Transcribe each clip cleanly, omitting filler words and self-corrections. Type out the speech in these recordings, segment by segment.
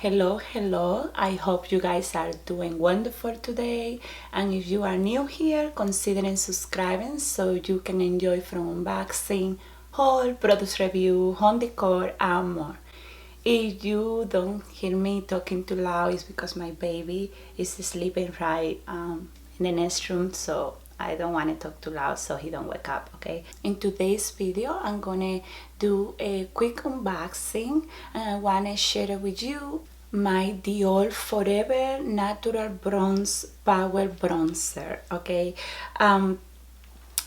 Hello, I hope you guys are doing wonderful today, and if you are new here, consider subscribing so you can enjoy from unboxing, haul, product review, home decor, and more. If you don't hear me talking too loud, it's because my baby is sleeping right in the next room, so I don't want to talk too loud so he don't wake up, okay? In today's video, I'm gonna do a quick unboxing and I wanna share with you my Dior Forever Natural Bronze Power Bronzer, okay?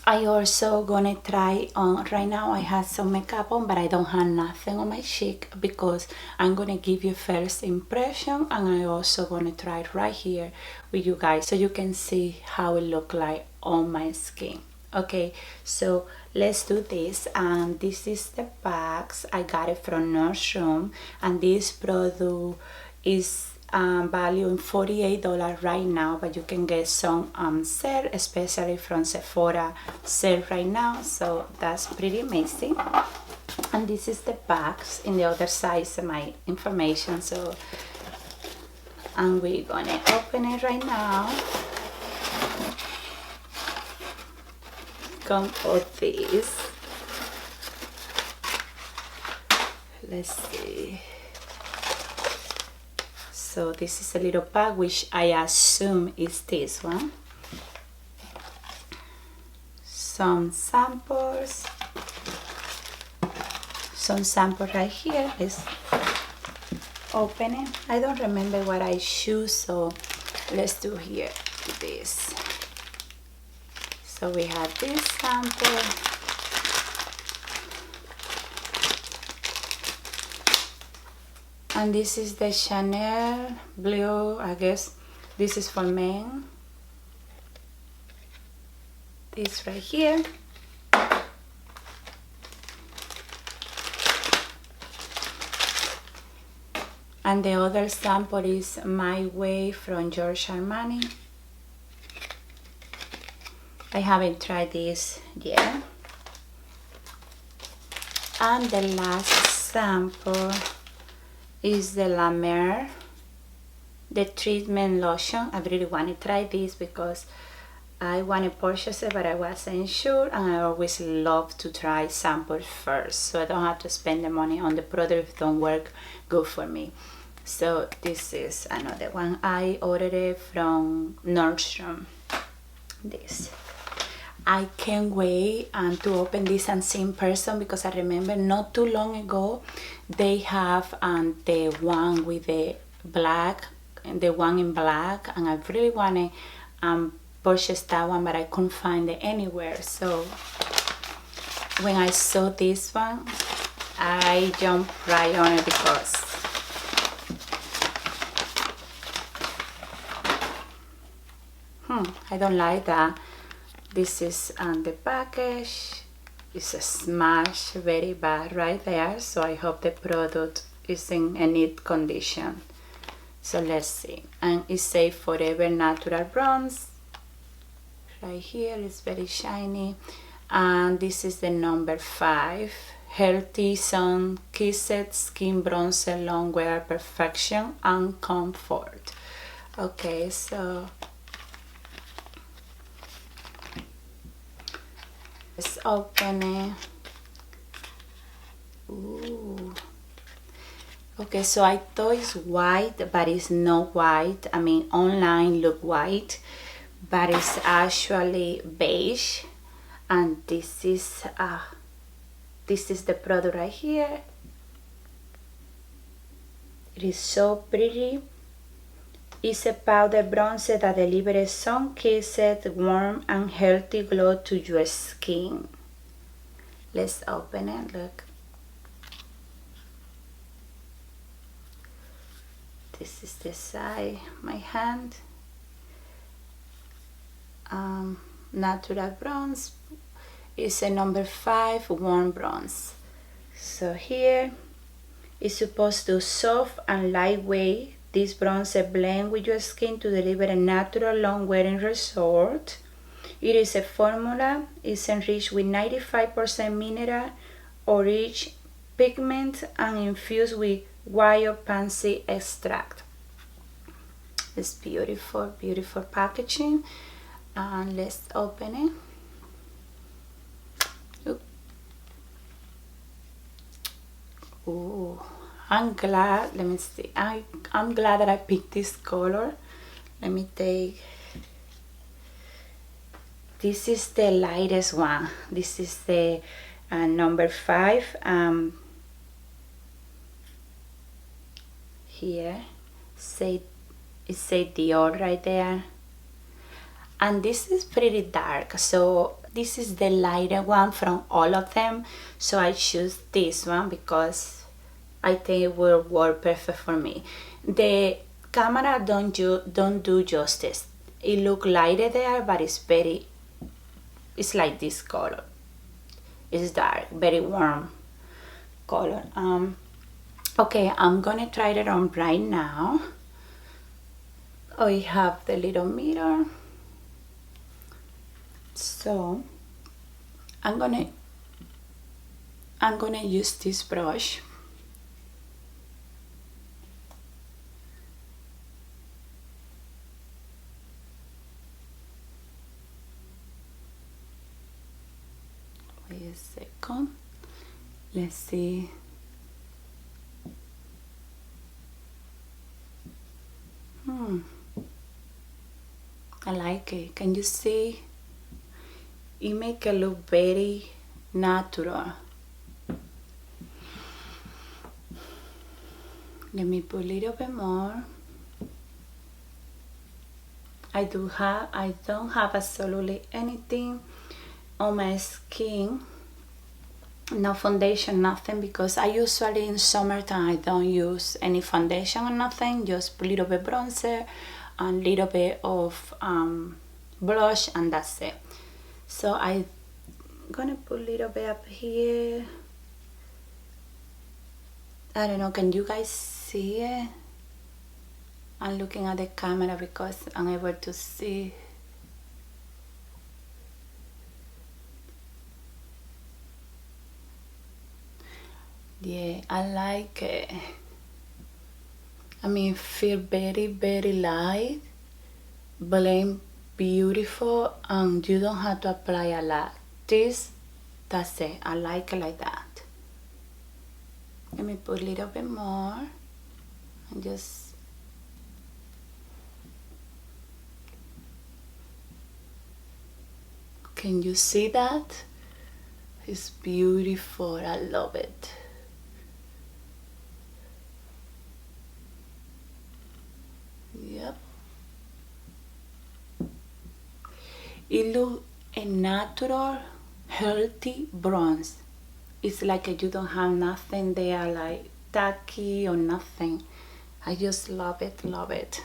I also gonna try on, right now I have some makeup on, but I don't have nothing on my cheek because I'm gonna give you first impression, and I also gonna try it right here with you guys so you can see how it look like on my skin. Okay, so let's do this. And this is the box. I got it from Nordstrom, and this product is valuing $48 right now, but you can get some sale, especially from Sephora sale right now, so that's pretty amazing. And this is the box. In the other side is my information, so and we're gonna open it right now. Come with this. Let's see. So this is a little bag, which I assume is this one. Some samples right here. Let's open it. I don't remember what I choose, so let's do here this. So we have this sample. And this is the Chanel blue, I guess this is for men. This right here. And the other sample is My Way from Giorgio Armani. I haven't tried this yet. And the last sample is the La Mer, the treatment lotion. I really want to try this because I want to purchase it, but I wasn't sure, and I always love to try samples first so I don't have to spend the money on the product if it don't work good for me. So this is another one. I ordered it from Nordstrom. This. I can't wait to open this and see in person, because I remember not too long ago they have the one with the black, the one in black, and I really want to purchase that one, but I couldn't find it anywhere. So when I saw this one, I jumped right on it because I don't like that. This is the package. It's a smash, very bad right there, so I hope the product is in a neat condition. So let's see. And it says Forever Natural Bronze right here. It's very shiny, and this is the number 5, Healthy Sun Kissed Skin Bronzer, Long Wear Perfection and Comfort. Okay, so let's open it. Ooh. Okay, so I thought it's white, but it's not white. I mean, online look white, but it's actually beige. And this is the product right here. It is so pretty. It's a powder bronzer that delivers sun-kissed, warm and healthy glow to your skin. Let's open it. Look. This is the side, my hand. Natural bronze is a number 5, warm bronze. So here it's supposed to soft and lightweight. This bronzer blend with your skin to deliver a natural long wearing result. It is a formula. It's enriched with 95% mineral or rich pigment and infused with Wild Pansy Extract. It's beautiful, beautiful packaging. And let's open it. Ooh, I'm glad. Let me see. I'm glad that I picked this color. Let me take. This is the lightest one. This is the number 5. Here, it say Dior right there. And this is pretty dark, so this is the lighter one from all of them, so I choose this one because I think it will work perfect for me. The camera don't do justice. It look lighter there, but it's like this color. It's dark, very warm color. Okay, I'm gonna try it on right now. I have the little mirror. So I'm gonna use this brush. Wait a second. Let's see. I like it. Can you see? It make it look very natural. Let me put a little bit more. I don't have absolutely anything on my skin. No foundation, nothing, because I usually in summertime I don't use any foundation or nothing, just a little bit bronzer and a little bit of blush, and that's it. So I'm gonna put a little bit up here. I don't know, can you guys see it? I'm looking at the camera because I'm able to see. Yeah, I like it. I mean, feel very, very light, blend beautiful, and you don't have to apply a lot. That's it. I like it like that. Let me put a little bit more and just can you see that? It's beautiful. I love it. Yep. It looks a natural, healthy bronze. It's like you don't have nothing there like tacky or nothing. I just love it, love it.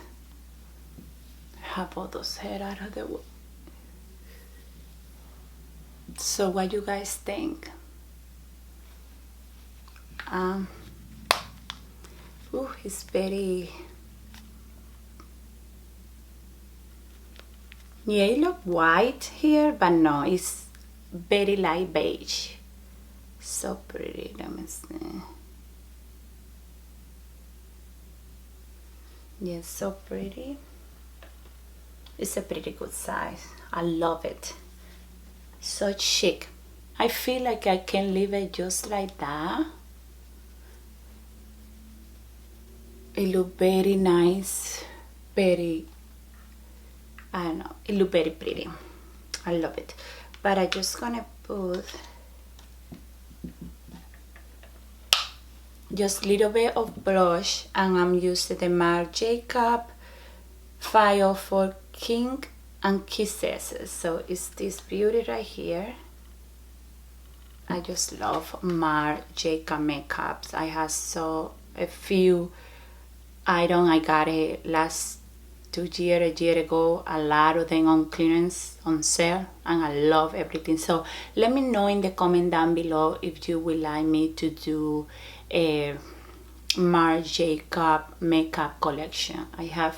Have all those hair out of the way. So what you guys think? It's very, yeah, it look white here, but no, it's very light beige. So pretty. Let me see. Yeah, so pretty. It's a pretty good size. I love it. So chic. I feel like I can leave it just like that. It look very nice, very, I don't know, it look very pretty. I love it. But I just gonna put just a little bit of blush, and I'm using the Marc Jacob 504 King and Kisses. So it's this beauty right here. I just love Marc Jacob makeups. I have a few items. I got it last 2 years, a year ago, a lot of them on clearance, on sale, and I love everything. So let me know in the comment down below if you would like me to do a Marc Jacob makeup collection. I have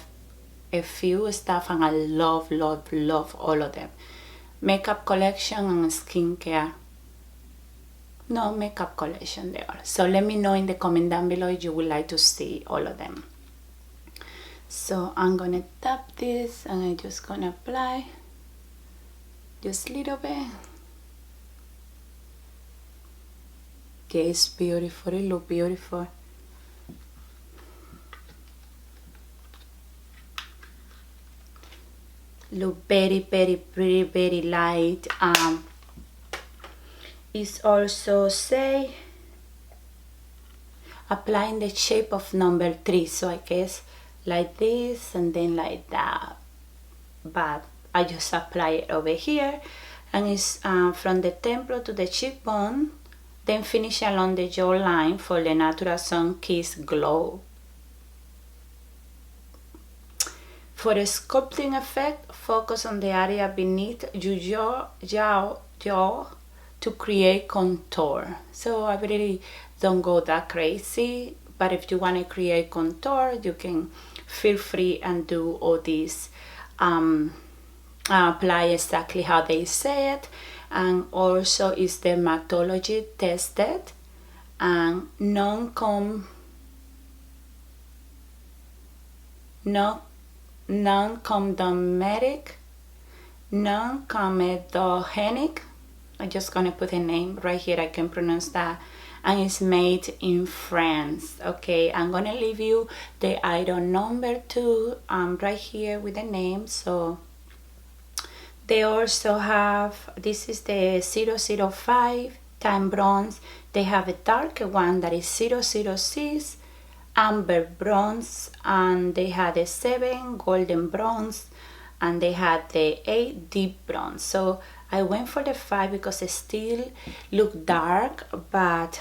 a few stuff and I love, love, love all of them. Makeup collection and skincare. no makeup collection there. So let me know in the comment down below if you would like to see all of them. So I'm gonna tap this and I'm just gonna apply just a little bit. Okay, it's beautiful, it looks beautiful. Look very pretty, very light. It's also say applying the shape of number 3, so I guess like this and then like that, but I just apply it over here, and it's from the temple to the cheekbone, then finish along the jawline for the natural sun-kissed glow. For a sculpting effect, focus on the area beneath your jaw to create contour. So I really don't go that crazy, but if you want to create contour, you can feel free and do all these, apply exactly how they say it, and also is dermatology tested and non-comedogenic, I'm just gonna put a name right here, I can pronounce that, and it's made in France. Okay, I'm gonna leave you the item number 2 right here with the name. So they also have, this is the 005 time bronze. They have a darker one that is 006 amber bronze, and they had a 7 golden bronze, and they had the 8 deep bronze. So I went for the 5 because it still look dark, but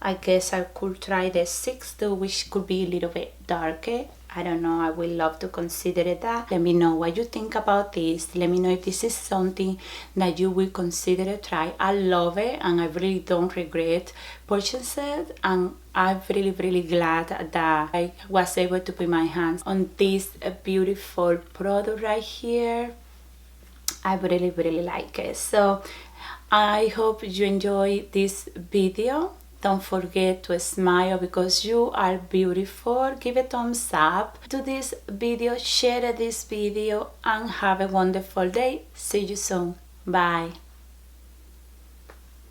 I guess I could try the 6 too, which could be a little bit darker. I don't know, I would love to consider that. Let me know what you think about this. Let me know if this is something that you will consider to try. I love it and I really don't regret purchasing it, and I'm really glad that I was able to put my hands on this beautiful product right here. I really like it. So I hope you enjoy this video. Don't forget to smile because you are beautiful. Give a thumbs up to this video, share this video, and have a wonderful day. See you soon. Bye.